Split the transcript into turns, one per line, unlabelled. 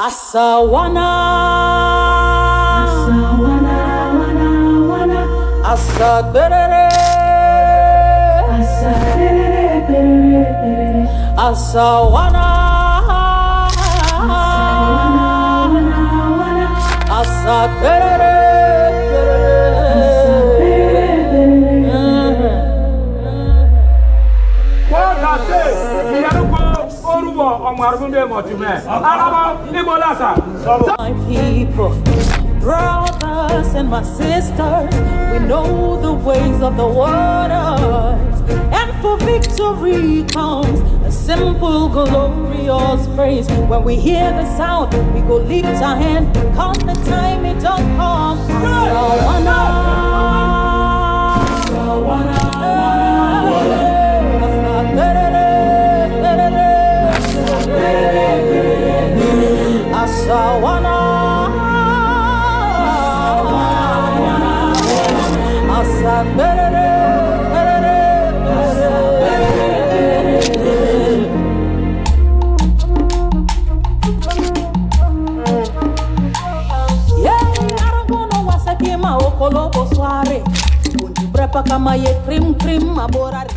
Asawana,
Asawana, wana, wana.
asaberere,
Asaberere, berere, berere.
asawana,
Asawana, wana, wana.
asaberere,
Asaberere, berere.
My people, brothers and my sisters, we know the ways of the waters, and for victory comes a simple, glorious phrase. When we hear the sound, we go lift our hand, cause the time it does come. Sawana,
Sawana,
Asawana, asaberere, aragono wasakima okolo osware, unjibrepa kama ye krim krim aborari.